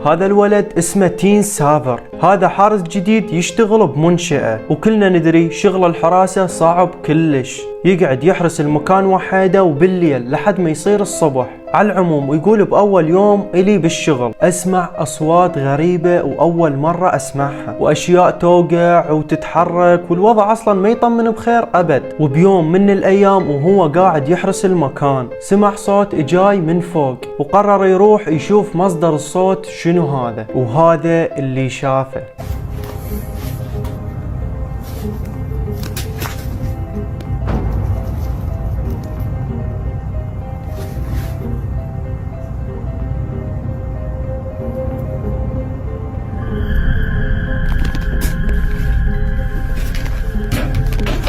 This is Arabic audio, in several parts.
هذا الولد اسمه تين سافر، هذا حارس جديد يشتغل بمنشأة، وكلنا ندري شغل الحراسة صعب كلش، يقعد يحرس المكان وحده وبالليل لحد ما يصير الصبح. على العموم ويقول بأول يوم إلي بالشغل أسمع أصوات غريبة وأول مرة أسمعها، وأشياء توقع وتتحرك، والوضع أصلا ما يطمن بخير أبد. وبيوم من الأيام وهو قاعد يحرس المكان سمع صوت جاي من فوق، وقرر يروح يشوف مصدر الصوت شنو هذا، وهذا اللي شافه.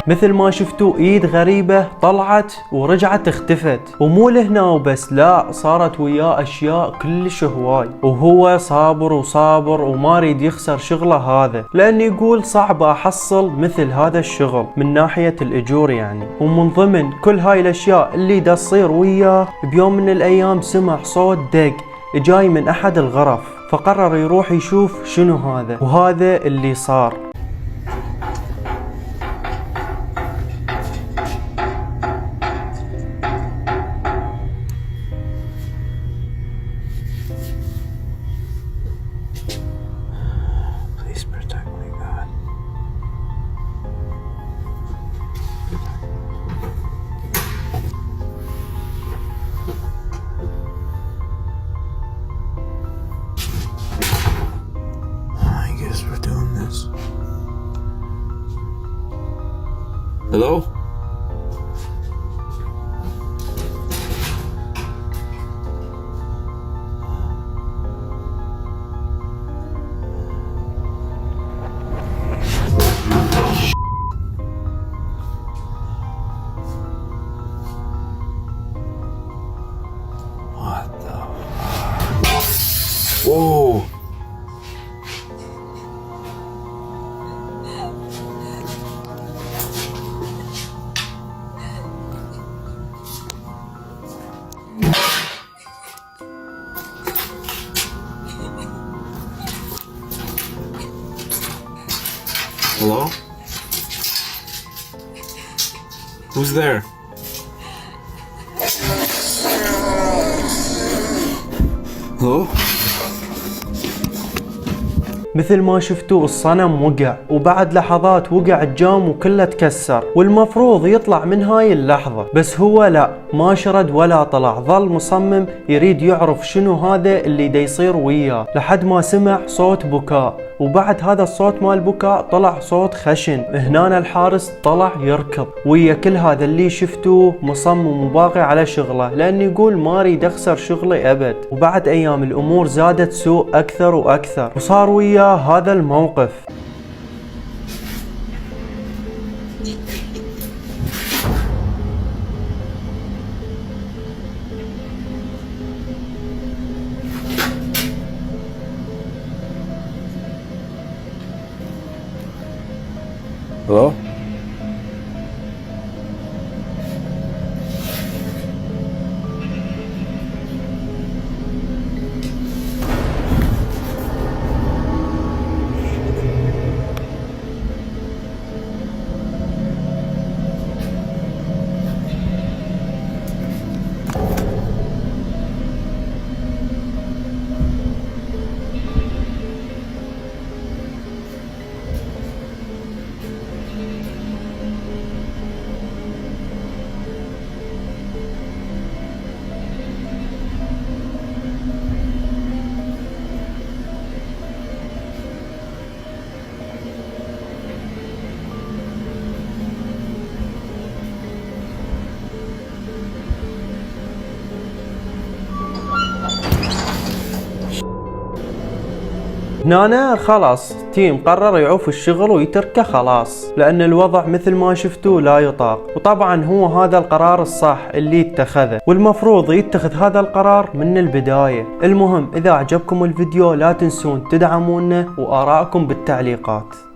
مثل ما شفتوا ايد غريبة طلعت ورجعت اختفت، ومو لهنا وبس، لا صارت وياه اشياء كلش هواي، وهو صابر وصابر وما يريد يخسر شغله هذا، لان يقول صعب احصل مثل هذا الشغل من ناحية الاجور يعني. ومن ضمن كل هاي الاشياء اللي دا تصير وياه، بيوم من الايام سمع صوت دق جاي من احد الغرف، فقرر يروح يشوف شنو هذا، وهذا اللي صار. Hello? What the fuck? Whoa! Hello? Who's there? Hello? مثل ما شفتوا الصنم وقع، وبعد لحظات وقع الجام وكله تكسر، والمفروض يطلع من هاي اللحظة، بس هو لا، ما شرد ولا طلع، ظل مصمم يريد يعرف شنو هذا اللي دا يصير وياه، لحد ما سمع صوت بكاء، وبعد هذا الصوت مال بكاء طلع صوت خشن. هنا الحارس طلع يركض، ويا كل هذا اللي شفتوه مصمم وباقي على شغله، لأن يقول ما اريد اخسر شغلي ابد. وبعد ايام الامور زادت سوء اكثر واكثر، وصار وياه هذا الموقف. Hello? هنا خلاص تيم قرر يعوف الشغل ويتركه خلاص، لأن الوضع مثل ما شفتوا لا يطاق. وطبعا هو هذا القرار الصح اللي اتخذه، والمفروض يتخذ هذا القرار من البداية. المهم إذا عجبكم الفيديو لا تنسون تدعمونا وآراءكم بالتعليقات.